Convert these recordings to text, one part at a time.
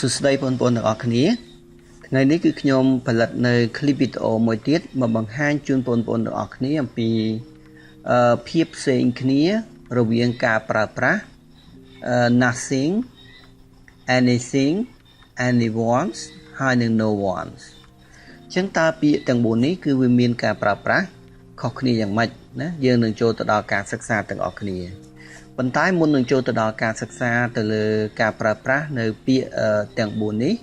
សួស្តីបងប្អូនទាំងអស់គ្នាថ្ងៃនេះគឺខ្ញុំផលិតនៅ clip video មួយទៀតមកបង្ហាញជូនបងប្អូនទាំងអស់គ្នាអំពីភាពផ្សេងគ្នារវាងការប្រើប្រាស់ nothing anything anyone ហើយនិង no one ចឹងតើពាក្យទាំង4នេះគឺវាមានការប្រើប្រាស់ខុសគ្នាយ៉ាងម៉េចណាយើងនឹងចូលទៅដល់ការសិក្សាទាំងអស់គ្នាប៉ុន្តែមុននឹងចូលទៅដល់ការសិក្សាទៅលើការប្រើប្រាស់នៅពាក្យទាំង4នេះ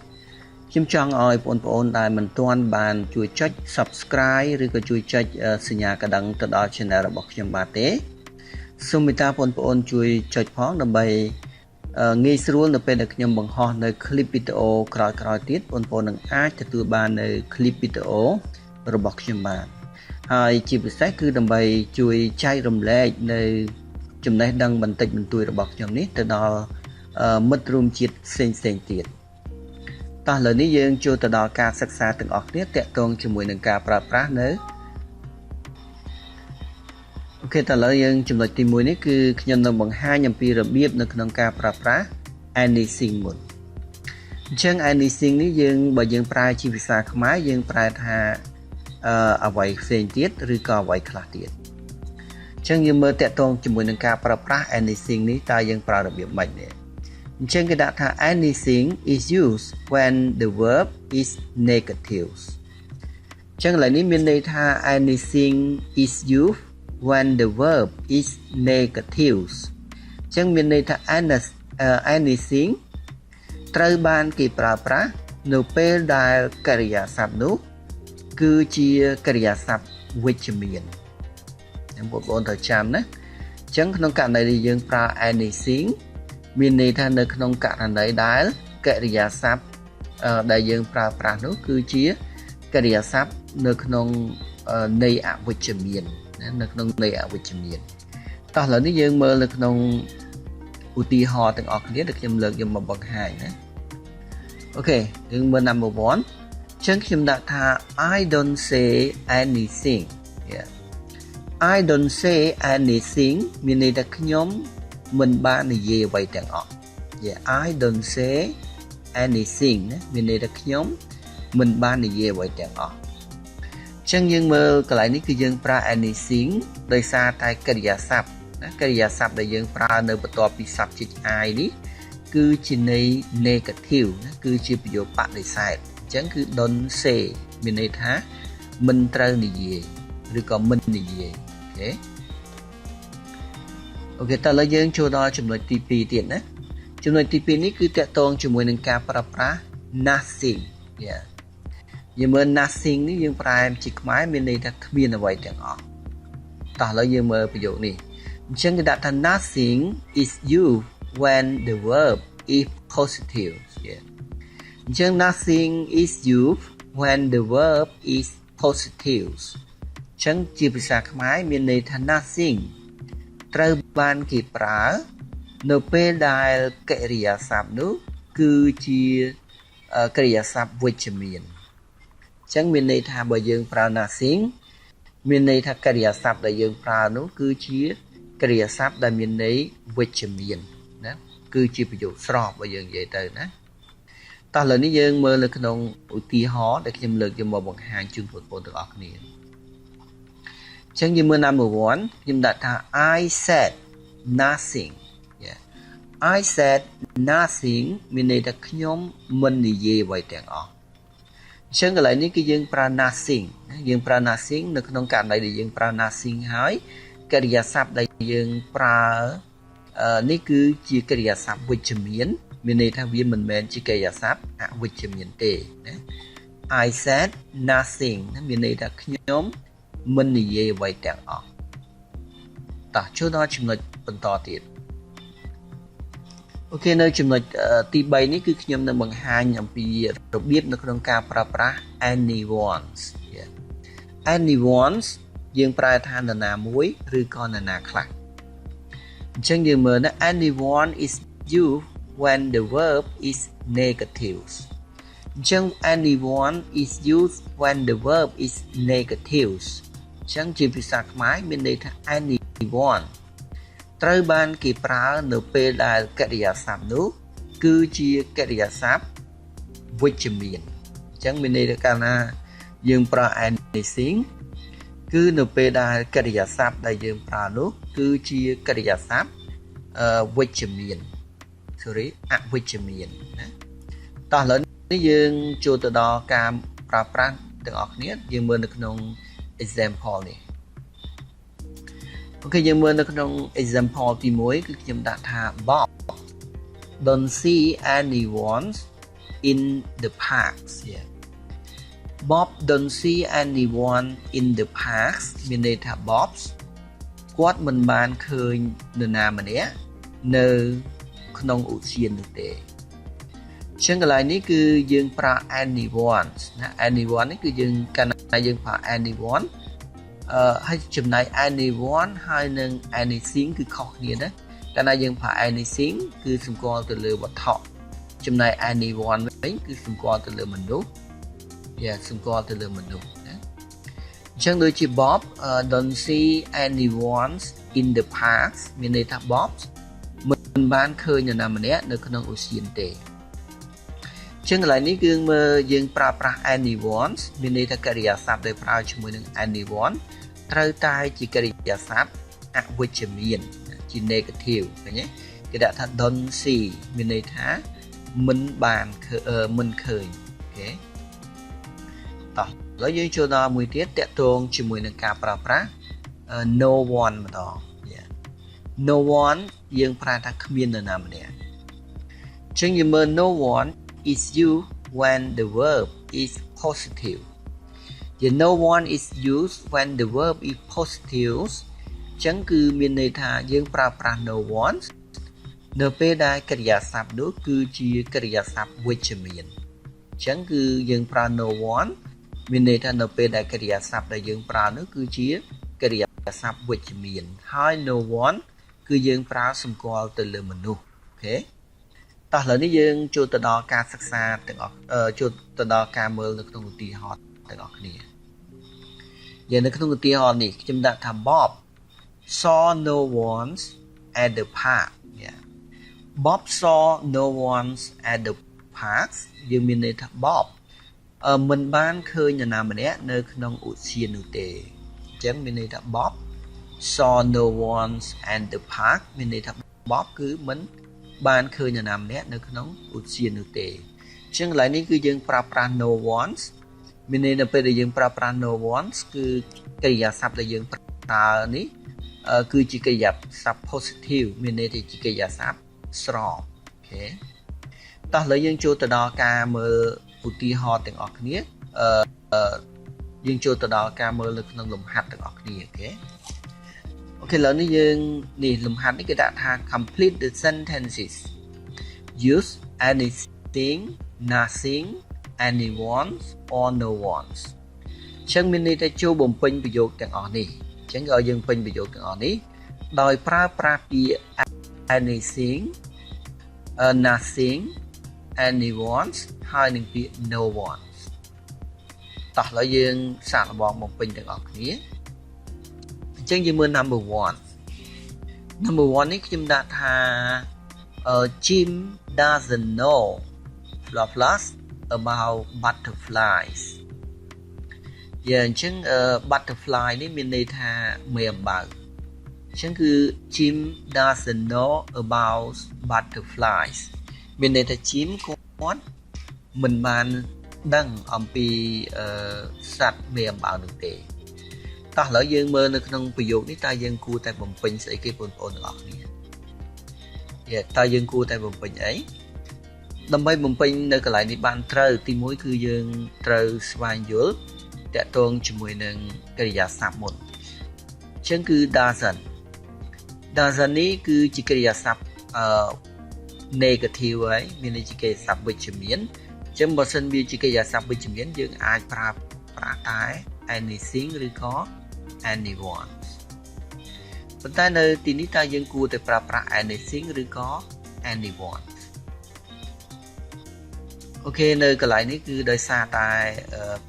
ខ្ញុំចង់ឲ្យបងប្អូនដែលមិនទាន់បានជួយចុច Subscribe ឬក៏ជួយចុចសញ្ញាកណ្ដឹងទៅដល់ Channel របស់ខ្ញុំបាទទេសូមមេត្តាបងប្អូនជួយចុចផងដើម្បីងាយស្រួលនៅពេលដែលខ្ញុំបង្ហោះនៅ clip video ក្រោយៗទៀតបងប្អូននឹងអាចទទួលបាននៅ clip video របស់ខ្ញុំបានហើយជាពិសេសគឺដើម្បីជួយចែករំលែកនៅចំណេះដឹងបន្តិចបន្តួចរបស់ខ្ញុំនេះទៅដល់មិត្តរួមជាតិផ្សេងទៀតតោះឥឡូវនេះយើងចូលទៅដល់ការសិក្សាទាំងអស់គ្នាតាក់ទងជាមួយនឹងការប្រើប្រាស់នៅអូខេតើឥឡូវយើងចំណុចទី1នេះគឺខ្ញុំនឹងបង្ហាញអំពីរបៀបនៅក្នុងការប្រើប្រាស់ anything មុនអញ្ចឹង anything នេះយើងបើយើងប្រើជាភាសាខ្មែរយើងប្រែថាអ្វីផ្សេងទៀតឬក៏អ្វីខ្លះទៀតអញ្ចឹងយើងមើលតាក់ទងជាមួយនឹងការប្រើប្រាស់ anything នេះតើយើងប្រើរបៀបម៉េចនេះអញ្ចឹងគេដាក់ថា anything is used when the verb is negative អញ្ចឹងឥឡូវនេះមានន័យថា anything is used when the verb is negative អញ្ចឹងមានន័យថា anything ត្រូវបានគេប្រើប្រាស់នៅពេលដែលកិរិយាសព្ទនោះគឺជាកិរិយាសព្ទវិជ្ជមានបងប្អូនត្រូវចាំណាអញ្ចឹងក្នុងករណីដែលយើងប្រើ anything មានន័យថានៅក្នុងករណីដែលកិរិយាសព្ទដែលយើងប្រើប្រាស់នោះគឺជាកិរិយាសព្ទនៅក្នុងន័យអវិជ្ជមានណានៅក្នុងន័យអវិជ្ជមានតោះឥឡូវនេះយើងមើលនៅក្នុងឧទាហរណ៍ទាំងអស់គ្នាដែលខ្ញុំលើកយកមកបង្ហាញណាអូខេយើងមើល number 1 អញ្ចឹងខ្ញុំដាក់ថា I don't say anything I don't say anything មានន័យថាខ្ញុំមិនបាននិយាយអ្វីទាំងអស់ I don't say anything ណាមានន័យថាខ្ញុំមិនបាននិយាយអ្វីទាំងអស់អញ្ចឹងយើងមើលកន្លែងនេះគឺយើងប្រើ anything ដោយសារតែកិរិយាសព្ទណាកិរិយាសព្ទដែលយើងប្រើនៅបន្ទាប់ពី subject I នេះគឺជាន័យ negative ណាគឺជាប្រយោគបដិសេធអញ្ចឹងគឺ don't say មានន័យថាមិនត្រូវនិយាយឬក៏មិននិយាយអូខេតើឥឡូវយើងចូលដល់ចំណុចទី2ទៀតណាចំណុចទី2នេះគឺតាក់ទងជាមួយនឹងការប្រើប្រាស់ nothing យើងមើល nothing នេះយើងប្រែជាខ្មែរមានន័យថាគ្មានអ្វីទាំងអស់តោះឥឡូវយើងមើលប្រយោគនេះអញ្ចឹងគេដាក់ថា nothing is used when the verb is positive អញ្ចឹង nothing is used when the verb is positive អញ្ចឹងជាភាសាខ្មែរមានន័យថា nothing ត្រូវបានគេប្រើនៅពេលដែលកិរិយាសព្ទនោះគឺជាកិរិយាសព្ទវិជ្ជមានអញ្ចឹងមានន័យថាបើយើងប្រើ nothing មានន័យថាកិរិយាសព្ទដែលយើងប្រើនោះគឺជាកិរិយាសព្ទដែលមានន័យវិជ្ជមានណាគឺជាប្រយោគស្របបើយើងនិយាយទៅណាតោះឥឡូវនេះយើងមើលនៅក្នុងឧទាហរណ៍ដែលខ្ញុំលើកយកមកបង្ហាញជូនបងប្អូនទាំងអស់គ្នាអញ្ចឹងយើងមើល number 1ខ្ញុំដាក់ថា I said nothing I said nothing មានន័យថាខ្ញុំមិននិយាយអ្វីទាំងអស់អញ្ចឹងកន្លែងនេះគឺយើងប្រើ nothing យើងប្រើ nothing នៅក្នុងករណីដែលយើងប្រើ nothing ហើយកិរិយាសព្ទដែលយើងប្រើនេះគឺជាកិរិយាសព្ទវិជ្ជមានមានន័យថាវាមិនមែនជាកិរិយាសព្ទអវិជ្ជមានទេណា I said nothing មានន័យថាខ្ញុំមិននិយាយអ្វីទាំងអស់តោះចូលដល់ចំណុចបន្តទៀតអូខេនៅចំណុចទី3នេះគឺខ្ញុំនឹងបង្ហាញអំពីរបៀបនៅក្នុងការប្រើប្រាស់ anyone anyone យើងប្រើថានរណាមួយឬក៏នរណាខ្លះអញ្ចឹងយើងមើលណា anyone is used when the verb is negative អញ្ចឹង anyone is used when the verb is negative អញ្ចឹងជាភាសាខ្មែរមានន័យថា anyone ត្រូវបានគេប្រើនៅពេលដែលកិរិយាសព្ទនោះគឺជាកិរិយាសព្ទ វិជ្ជមានអញ្ចឹងមានន័យថាកាលណាយើងប្រើ anything គឺនៅពេលដែលកិរិយាសព្ទដែលយើងប្រើនោះគឺជាកិរិយាសព្ទវិជ្ជមានអវិជ្ជមានណាតោះឥឡូវនេះយើងចូលទៅដល់ការប្រើប្រាស់ទាំងអស់គ្នាយើងមើលនៅក្នុង example នេះអូខេយើងមើលនៅក្នុង example ទី1គឺខ្ញុំដាក់ថា Bob don't see anyone in the parks here Bob don't see anyone in the parks មានន័យថា Bob គាត់មិនបានឃើញនរណាម្នាក់នៅក្នុងឧទ្យាននោះទេចឹងកន្លែងនេះគឺយើងប្រើ anyone ណា anyone នេះគឺយើងកាលណាយើងប្រើ anyone ហើយចំណែក anyone ហើយនឹង anything គឺខុសគ្នាណាកាលណាយើងប្រើ anything គឺសម្គាល់ទៅលើវត្ថុចំណែក anyone វិញគឺសម្គាល់ទៅលើមនុស្សសម្គាល់ទៅលើមនុស្សណាអញ្ចឹងដូចជា Bob don't see anyone in the parks មានន័យថា Bob មិនបានឃើញនរណាម្នាក់នៅក្នុងឧទ្យានទេចឹងកន្លែងនេះគឺមើលយើងប្រើប្រាស់ anyone មានន័យថាកិរិយាសព្ទដែលប្រើជាមួយនឹង anyone ត្រូវតែជាកិរិយាសព្ទអវិជ្ជមានជា negative ឃើញទេគេដាក់ថា don't see មានន័យថាមិនបានមិនឃើញអូខេតោះឥឡូវយើងចូលដល់មួយទៀតតាក់ទងជាមួយនឹងការប្រើប្រាស់ no one ម្ដង no one យើងប្រើថាគ្មាននរណាម្នាក់ចឹងយើងមើល no one is used when the verb is positive no one is used when the verb is positive ចឹងគឺមានន័យថាយើងប្រើប្រាស់ no one នៅពេលដែលកិរិយាសព្ទនោះគឺជាកិរិយាសព្ទវិជ្ជមានចឹងគឺយើងប្រើ no one មានន័យថានៅពេលដែលកិរិយាសព្ទដែលយើងប្រើនោះគឺជាកិរិយាសព្ទវិជ្ជមានហើយ no one គឺយើងប្រើសម្គាល់ទៅលើមនុស្សអូខេតោះឥឡូវនេះយើងចូលទៅដល់ការសិក្សាទាំងអស់ចូលទៅដល់ការមើលនៅក្នុងឧទាហរណ៍ទាំងអស់គ្នាយ៉ាងនៅក្នុងឧទាហរណ៍នេះខ្ញុំដាក់ថា Bob saw no one at the park Bob saw no one at the park យើងមានន័យថា Bob មិនបានឃើញនរណាម្នាក់នៅក្នុងឧទ្យាននោះទេអញ្ចឹងមានន័យថា Bob saw no one at the park មានន័យថា Bob គឺមិនបានឃើញនរណាម្នាក់នៅក្នុងឧទ្យាននោះទេអញ្ចឹងកន្លែងនេះគឺយើងប្រើប្រាស់ no one មានន័យនៅពេលដែលយើងប្រើប្រាស់ no one គឺកិរិយាសព្ទដែលយើងប្រើនេះគឺជាកិរិយាសព្ទ positive មានន័យថាជាកិរិយាសព្ទស្រោបអូខេតោះឥឡូវយើងចូលទៅដល់ការមើលឧទាហរណ៍ទាំងអស់គ្នាយើងចូលទៅដល់ការមើលនៅក្នុងលំហាត់ទាំងអស់គ្នាអូខេអូខេឥឡូវនេះយើងនេះលំហាត់នេះគេដាក់ថា complete the sentences use anything nothing anyone or no one ចឹងមានន័យថាចូលបំពេញប្រយោគទាំងអស់នេះចឹងឲ្យយើងពេញប្រយោគទាំងអស់នេះដោយប្រើប្រាស់ពាក្យ anything nothing anyone ហើយនឹងពាក្យ no one តោះឥឡូវយើងសាកល្បងបំពេញទាំងអស់គ្នាអញ្ចឹងយើងមើល number 1 នេះខ្ញុំដាក់ថា Jim doesn't know about butterflies អញ្ចឹង butterfly នេះមានន័យថាមេអំបៅអញ្ចឹងគឺ Jim doesn't know about butterflies មានន័យថា Jim គាត់មិនបានដឹងអំពីសត្វមេអំបៅនោះទេតោះឥឡូវយើងមើលនៅក្នុងប្រយោគនេះតើយើងគួរតែបំពេញស្អីគេបងប្អូនទាំងអស់គ្នាតើយើងគួរតែបំពេញអីដើម្បីបំពេញនៅកន្លែងនេះបានត្រូវទី1គឺយើងត្រូវស្វែងយល់តាក់ទងជាមួយនឹងកិរិយាសព្ទមុនអញ្ចឹងគឺ doesn't នេះគឺជាកិរិយាសព្ទnegative ហើយមានន័យជាកិរិយាសព្ទវិជ្ជមានអញ្ចឹងបើសិនវាជាកិរិយាសព្ទវិជ្ជមានយើងអាចប្រើប្រាស់តែ anything ឬក៏ anyone ប៉ុន្តែនៅទីនេះតើយើងគួរតែប្រើប្រាស់ anything ឬក៏ anyone អូខេនៅកន្លែងនេះគឺដោយសារតែ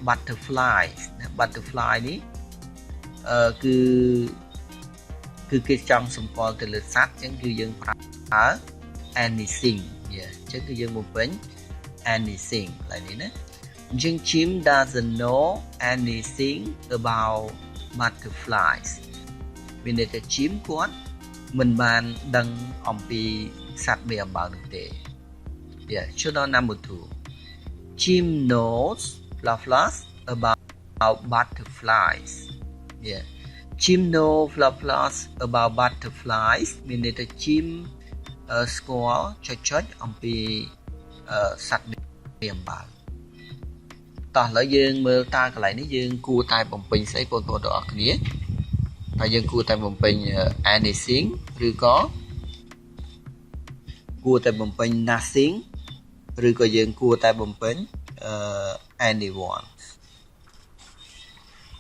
butterfly ណា butterfly នេះគឺគេចង់សម្គាល់ទៅលើសត្វអញ្ចឹងគឺយើងប្រើ anything អញ្ចឹងគឺយើងបំពេញ anything ឡើយនេះណាអញ្ចឹង Jim doesn't know anything about butterflies មានន័យថា Jim គាត់មិនបានដឹងអំពីសត្វមេអំបៅនោះទេ Yeah ចូលដល់ number 2 Jim knows about butterflies Yeah Jim knows about butterflies មានន័យថា Jim ស្គាល់ចុចអំពីសត្វមេអំបៅតោះឥឡូវយើងមើលតើកន្លែងនេះយើងគួរតែបំពេញស្អីបងប្អូនទាំងអស់គ្នាតើយើងគួរតែបំពេញ anything ឬក៏គួរតែបំពេញ nothing ឬក៏យើងគួរតែបំពេញanyone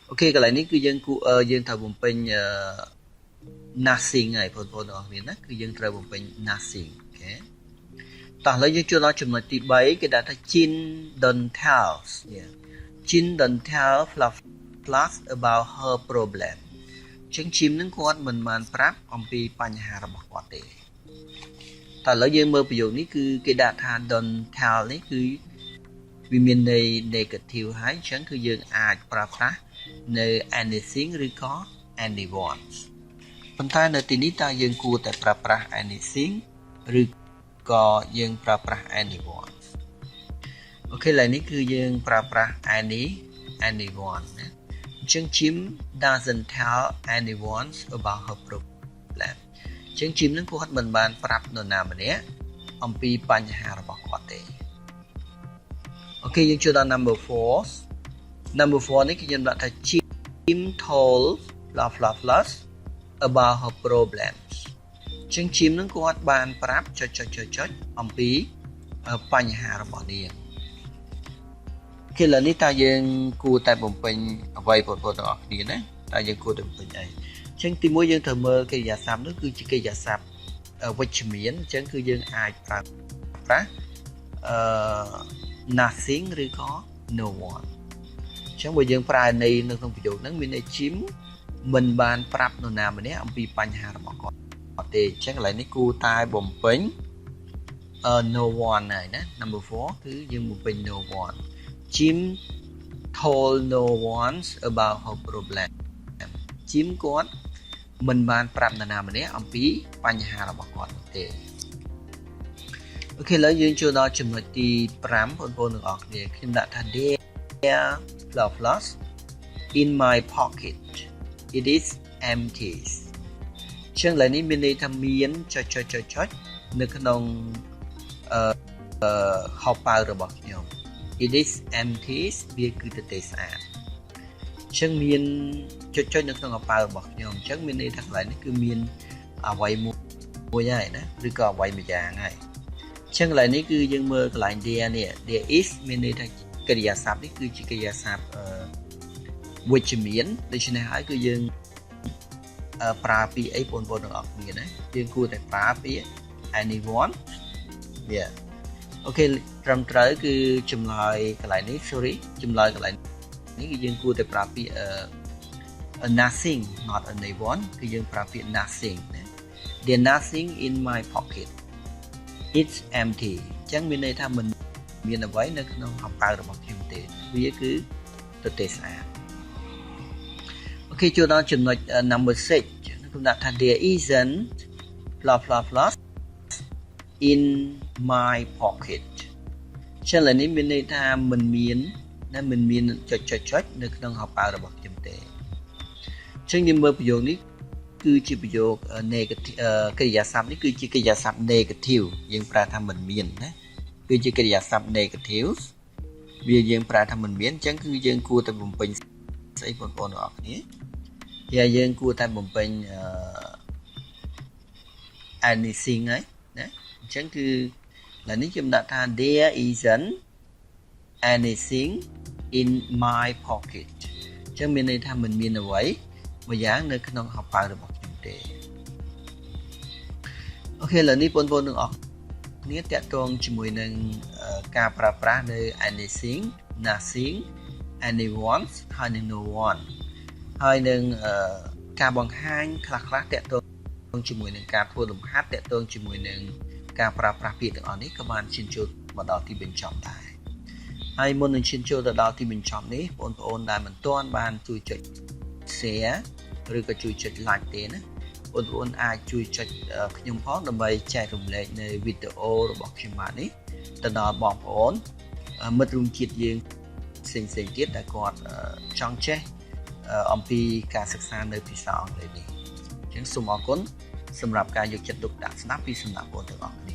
អូខេកន្លែងនេះគឺយើងត្រូវបំពេញnothing ហើយបងប្អូនទាំងអស់គ្នាណាគឺយើងត្រូវបំពេញ nothing អូខេតោះឥឡូវយើងចូលដល់ចំណុចទី3គេដាក់ថា Jin don't tell Jin don't tell Fluff about her problem ចឹង Jim នឹងគាត់មិនបានប្រាប់អំពីបញ្ហារបស់គាត់ទេតើឥឡូវយើងមើលប្រយោគនេះគឺគេដាក់ថា don't tell នេះគឺវាមានន័យ negative ហើយអញ្ចឹងគឺយើងអាចប្រើប្រាស់នៅ anything ឬក៏ anyone ប៉ុន្តែនៅទីនេះតើយើងគួរតែប្រើប្រាស់ anything ឬក៏យើងប្រើប្រាស់ anyone អូខេឥឡូវនេះគឺយើងប្រើប្រាស់ anyone ណាអញ្ចឹង Jim doesn't tell anyone about her problem អញ្ចឹង Jim នឹងគាត់មិនបានប្រាប់នរណាម្នាក់អំពីបញ្ហារបស់គាត់ទេអូខេយើងចូលដល់ number 4 នេះគឺយើងដាក់ថា Jim told Fluff about her problems អញ្ចឹង Jim នឹងគាត់បានប្រាប់ចុចអំពីបញ្ហារបស់នាងអូខេឥឡូវនេះតើយើងគួរតែបំពេញអ្វីបងប្អូនទាំងអស់គ្នាណាតើយើងគួរតែបំពេញអីអញ្ចឹងទី1យើងត្រូវមើលកិរិយាសព្ទនោះគឺជាកិរិយាសព្ទវិជ្ជមានអញ្ចឹងគឺយើងអាចប្រើប្រាស់ nothing ឬក៏ no one អញ្ចឹងបើយើងប្រើន័យនៅក្នុងប្រយោគហ្នឹងមានន័យ Jim មិនបានប្រាប់នរណាម្នាក់អំពីបញ្ហារបស់គាត់ទេអញ្ចឹងកន្លែងនេះគួរតែបំពេញ no one ហើយណា number 4គឺយើងបំពេញ no one Jim told no one about her problem Jim គាត់មិនបានប្រាប់នរណាម្នាក់អំពីបញ្ហារបស់គាត់ទេអូខេឥឡូវយើងចូលដល់ចំណុចទី5បងប្អូនទាំងអស់គ្នាខ្ញុំដាក់ថា There flowers in my pocket it is empty ចឹងឡើយនេះមានន័យថាមានចុចនៅក្នុងខោប៉ៅរបស់ខ្ញុំ it is empty វាគឺទទេស្អាតចឹងមានចុចនៅក្នុងខោប៉ៅរបស់ខ្ញុំចឹងមានន័យថាកន្លែងនេះគឺមានអ្វីមួយហើយណាឬក៏អ្វីមួយយ៉ាងហើយចឹងកន្លែងនេះគឺយើងមើលកន្លែង there នេះ there is មានន័យថាកិរិយាសព្ទនេះគឺជាកិរិយាសព្ទវិជ្ជមានដូច្នេះហើយគឺយើងប្រើពាក្យអីបងប្អូនទាំងអស់គ្នាណាយើងគួរតែប្រើពាក្យ anyone វាអូខេត្រឹមត្រូវគឺចម្លើយកន្លែងនេះ sorry ចម្លើយកន្លែងនេះគឺយើងគួរតែប្រើពាក្យnothing not anyone គឺយើងប្រើពាក្យ nothing ណា There's nothing in my pocket it's empty អញ្ចឹងមានន័យថាមិនមានអ្វីនៅក្នុងខោប៉ៅរបស់ខ្ញុំទេវាគឺទទេស្អាតអូខេចូលដល់ចំណុច number 6ខ្ញុំដាក់ថា there isn't fluff in my pocket ចឹងឡើយនេះមានន័យថាមិនមានចុចនៅក្នុងខោប៉ៅរបស់ខ្ញុំទេអញ្ចឹងយើងមើលប្រយោគនេះគឺជាប្រយោគ negative កិរិយាសព្ទនេះគឺជាកិរិយាសព្ទ negative យើងប្រើថាមិនមានណាគឺជាកិរិយាសព្ទ negative វាយើងប្រើថាមិនមានអញ្ចឹងគឺយើងគួរតែបំពេញស្អីបងប្អូនទាំងអស់គ្នាយើងគួរតែបំពេញanything ហើយណាអញ្ចឹងគឺឥឡូវនេះខ្ញុំដាក់ថា there isn't anything in my pocket អញ្ចឹងមានន័យថាមិនមានអ្វីមួយយ៉ាងនៅក្នុងខោប៉ៅរបស់ខ្ញុំទេអូខេឥឡូវនេះបងប្អូនទាំងអស់គ្នាតាក់ទងជាមួយនឹងការប្រើប្រាស់នៅ anything nothing anyone ហើយនឹង no one ហើយនឹងការបង្ហាញខ្លះតាក់ទងជាមួយនឹងការធ្វើលំហាត់តាក់ទងជាមួយនឹងការប្រើប្រាស់ពាក្យទាំងអស់នេះក៏បានឈានចូល មកដល់ទីបញ្ចប់ដែរហើយមុននឹងឈានចូលទៅដល់ទីបញ្ចប់នេះបងប្អូនដែលមិនទាន់បានជួយចុច share ឬក៏ជួយចុច like ទេណាបងប្អូនអាចជួយចុចខ្ញុំផងដើម្បីចែករំលែកនៅវីដេអូរបស់ខ្ញុំបាទនេះទៅដល់បងប្អូនមិត្តរួមជាតិយើងផ្សេងៗទៀតដែលគាត់ចង់ចេះអំពីការសិក្សានៅភាសាអង់គ្លេសនេះអញ្ចឹងសូមអរគុណសម្រាប់ការយកចិត្តទុកដាក់ស្ដាប់ពីសំណាក់បងប្អូនទាំងអស់គ្នា